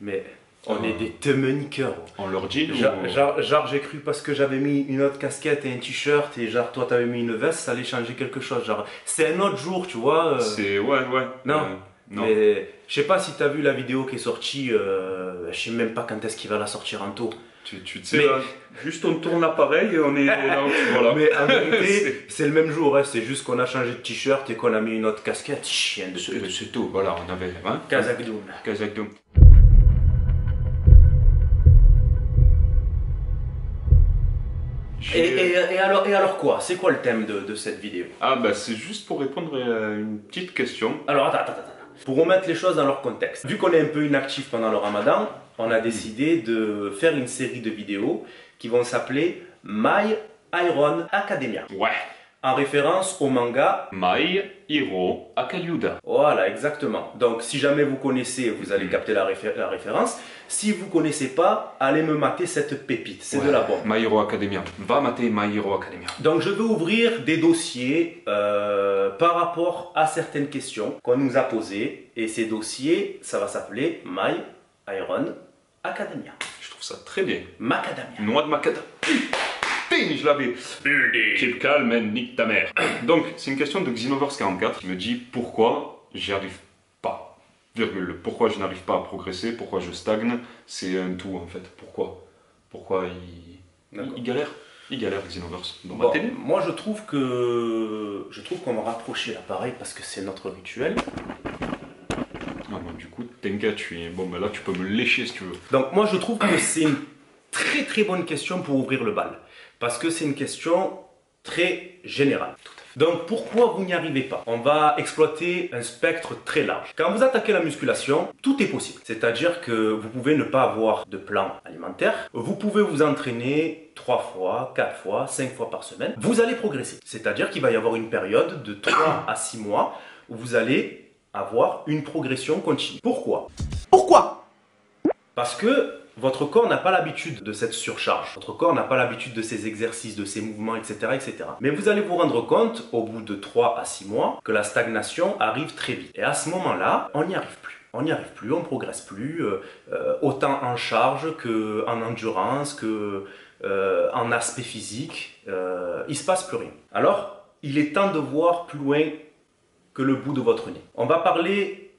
Mais on est des teumeniqueurs. On leur dit Genre j'ai cru parce que j'avais mis une autre casquette et un t-shirt et genre toi t'avais mis une veste, ça allait changer quelque chose. Genre c'est un autre jour, tu vois. C'est ouais. Non. Non. Mais je sais pas si t'as vu la vidéo qui est sortie, je sais même pas quand est-ce qu'il va la sortir en tôt. Tu sais, là, juste on tourne l'appareil et on est là, voilà. Mais en vérité, c'est le même jour, hein, c'est juste qu'on a changé de t-shirt et qu'on a mis une autre casquette. Chien de pute. C'est tout, voilà, on avait. Hein, Kazakdoum. Kazakdoum. Et alors quoi? C'est quoi le thème de cette vidéo? Ah bah c'est juste pour répondre à une petite question. Alors attends. Pour remettre les choses dans leur contexte. Vu qu'on est un peu inactif pendant le ramadan, on a décidé de faire une série de vidéos qui vont s'appeler My Iron Academia. Ouais. En référence au manga My Hero Academia. Voilà, exactement. Donc si jamais vous connaissez, vous allez capter la référence. Si vous ne connaissez pas, allez me mater cette pépite, c'est de la bombe. My Hero Academia. Va mater My Hero Academia. Donc je vais ouvrir des dossiers par rapport à certaines questions qu'on nous a posées. Et ces dossiers, ça va s'appeler My Iron Academia. Je trouve ça très bien. Macadamia. Noix de macadamia. Je l'avais. Keep calm and nique ta mère. Donc, c'est une question de Xenovers44 qui me dit pourquoi j'y arrive pas. Virgule. Pourquoi je n'arrive pas à progresser, pourquoi je stagne. C'est un tout en fait. Pourquoi il galère. Il galère Xenovers. Bon, moi je trouve qu'on va rapprocher l'appareil parce que c'est notre rituel. Ah, bon, du coup, Tenka, bon, ben là tu peux me lécher si tu veux. Donc moi je trouve que c'est une très bonne question pour ouvrir le bal. Parce que c'est une question très générale. Donc pourquoi vous n'y arrivez pas? On va exploiter un spectre très large. Quand vous attaquez la musculation, tout est possible. C'est-à-dire que vous pouvez ne pas avoir de plan alimentaire. Vous pouvez vous entraîner 3 fois, 4 fois, 5 fois par semaine. Vous allez progresser. C'est-à-dire qu'il va y avoir une période de 3 à 6 mois où vous allez avoir une progression continue. Pourquoi? Parce que votre corps n'a pas l'habitude de cette surcharge. Votre corps n'a pas l'habitude de ces exercices, de ces mouvements, etc., etc. Mais vous allez vous rendre compte, au bout de 3 à 6 mois, que la stagnation arrive très vite. Et à ce moment-là, on n'y arrive plus. On n'y arrive plus, on ne progresse plus, autant en charge qu'en endurance, qu'en aspect physique. Il ne se passe plus rien. Alors, il est temps de voir plus loin que le bout de votre nez. On va parler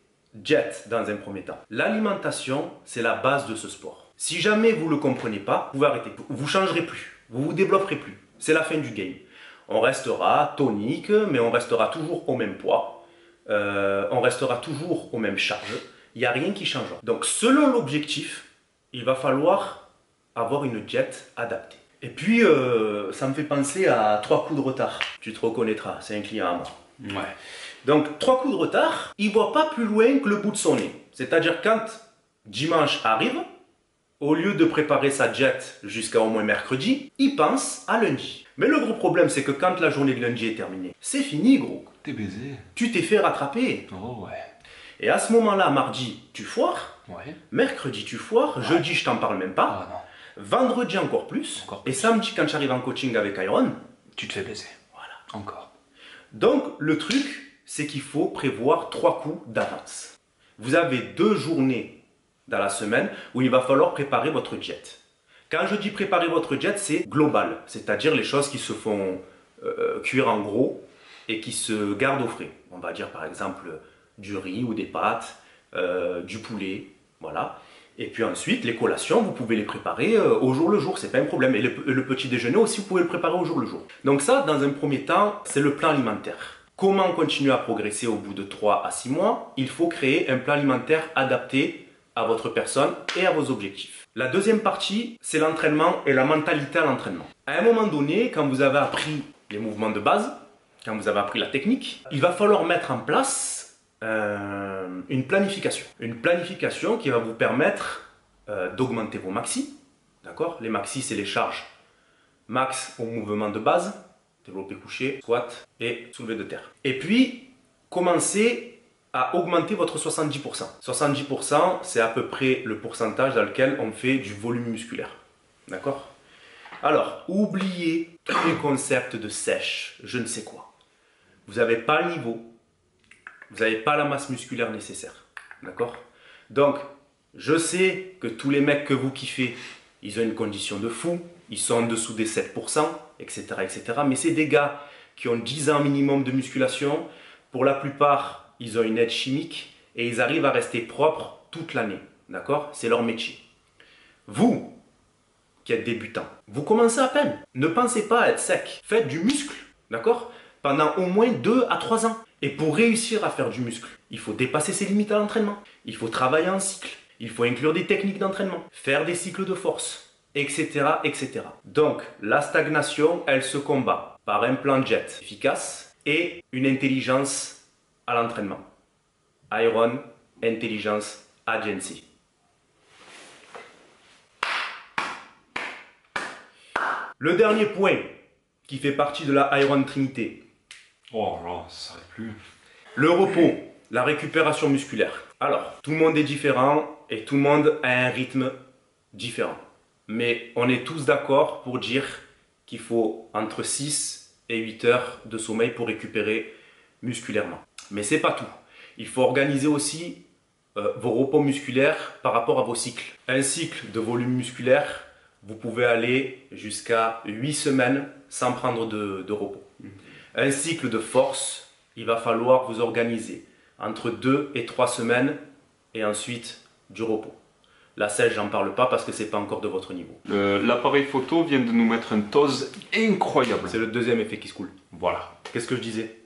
jet dans un premier temps. L'alimentation, c'est la base de ce sport. Si jamais vous ne le comprenez pas, vous pouvez arrêter. Vous ne changerez plus, vous ne vous développerez plus. C'est la fin du game. On restera tonique, mais on restera toujours au même poids. On restera toujours aux mêmes charges. Il n'y a rien qui changera. Donc selon l'objectif, il va falloir avoir une jet adaptée. Et puis, ça me fait penser à 3 coups de retard. Tu te reconnaîtras, c'est un client à moi. Ouais. Donc 3 coups de retard, il ne voit pas plus loin que le bout de son nez. C'est-à-dire quand dimanche arrive, au lieu de préparer sa jet jusqu'à au moins mercredi, il pense à lundi. Mais le gros problème, c'est que quand la journée de lundi est terminée, c'est fini gros. T'es baisé. Tu t'es fait rattraper. Oh ouais. Et à ce moment-là, mardi, tu foires. Ouais. Mercredi, tu foires. Ouais. Jeudi, je t'en parle même pas. Ah non. Vendredi, encore plus. Et samedi, quand j'arrive en coaching avec Iron, tu te fais baiser. Voilà. Encore. Donc, le truc, c'est qu'il faut prévoir 3 coups d'avance. Vous avez 2 journées dans la semaine où il va falloir préparer votre jet. Quand je dis préparer votre jet, c'est global, c'est-à-dire les choses qui se font cuire en gros et qui se gardent au frais. On va dire par exemple du riz ou des pâtes, du poulet, voilà. Et puis ensuite, les collations, vous pouvez les préparer au jour le jour, c'est pas un problème. Et le petit déjeuner aussi, vous pouvez le préparer au jour le jour. Donc ça, dans un premier temps, c'est le plan alimentaire. Comment continuer à progresser au bout de 3 à 6 mois? Il faut créer un plan alimentaire adapté à votre personne et à vos objectifs. La deuxième partie, c'est l'entraînement et la mentalité à l'entraînement. À un moment donné, quand vous avez appris les mouvements de base, quand vous avez appris la technique, il va falloir mettre en place une planification. Une planification qui va vous permettre d'augmenter vos maxis. D'accord? Les maxis, c'est les charges max au mouvement de base, développé couché, squat et soulevé de terre. Et puis, commencez à augmenter votre 70%. 70%, c'est à peu près le pourcentage dans lequel on fait du volume musculaire. D'accord? Alors, oubliez tous les concepts de sèche, je ne sais quoi. Vous n'avez pas le niveau, vous n'avez pas la masse musculaire nécessaire. D'accord? Donc, Je sais que tous les mecs que vous kiffez, ils ont une condition de fou, ils sont en dessous des 7%, etc. etc. Mais c'est des gars qui ont 10 ans minimum de musculation. Pour la plupart, ils ont une aide chimique et ils arrivent à rester propres toute l'année. D'accord? C'est leur métier. Vous, qui êtes débutant, vous commencez à peine. Ne pensez pas à être sec. Faites du muscle. D'accord? Pendant au moins 2 à 3 ans. Et pour réussir à faire du muscle, il faut dépasser ses limites à l'entraînement. Il faut travailler en cycle. Il faut inclure des techniques d'entraînement. Faire des cycles de force, etc., etc. Donc, la stagnation, elle se combat par un plan jet efficace et une intelligence à l'entraînement. Iron Intelligence Agency. Le dernier point qui fait partie de la Iron Trinité. Oh là, ça s'arrête plus. Le repos, la récupération musculaire. Alors, tout le monde est différent et tout le monde a un rythme différent. Mais on est tous d'accord pour dire qu'il faut entre 6 et 8 heures de sommeil pour récupérer musculairement. Mais c'est pas tout. Il faut organiser aussi vos repos musculaires par rapport à vos cycles. Un cycle de volume musculaire, vous pouvez aller jusqu'à 8 semaines sans prendre de repos. Un cycle de force, il va falloir vous organiser entre 2 et 3 semaines et ensuite du repos. La selle, j'en parle pas parce que c'est pas encore de votre niveau. L'appareil photo vient de nous mettre un tose incroyable. C'est le deuxième effet qui se coule. Voilà. Qu'est-ce que je disais?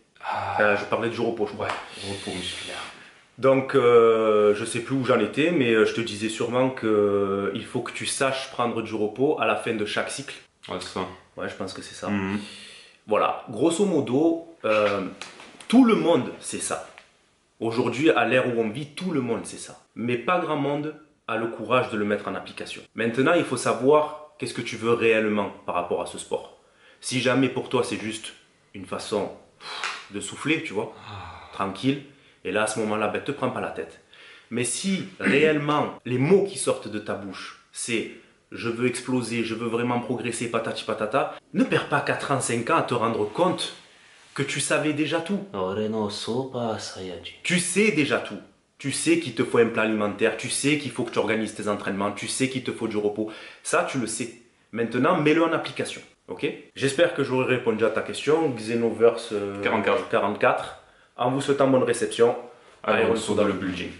Je parlais du repos, je crois. Ouais, repos musculaire. Donc, je sais plus où j'en étais, mais je te disais sûrement qu'il faut que tu saches prendre du repos à la fin de chaque cycle. Ouais, c'est ça. Ouais, je pense que c'est ça. Mhm. Voilà, grosso modo, tout le monde sait ça. Aujourd'hui, à l'ère où on vit, tout le monde sait ça. Mais pas grand monde a le courage de le mettre en application. Maintenant, il faut savoir qu'est-ce que tu veux réellement par rapport à ce sport. Si jamais pour toi, c'est juste une façon de souffler, tu vois, tranquille, et là, à ce moment-là, ben, te prends pas la tête. Mais si réellement, les mots qui sortent de ta bouche, c'est « je veux exploser, je veux vraiment progresser, patati patata », ne perds pas 4 ans, 5 ans à te rendre compte que tu savais déjà tout. Tu sais déjà tout. Tu sais qu'il te faut un plan alimentaire, tu sais qu'il faut que tu organises tes entraînements, tu sais qu'il te faut du repos. Ça, tu le sais. Maintenant, mets-le en application. Ok? J'espère que j'aurai répondu à ta question. Xenoverse 44. En vous souhaitant bonne réception. Allez, on se retrouve dans le building.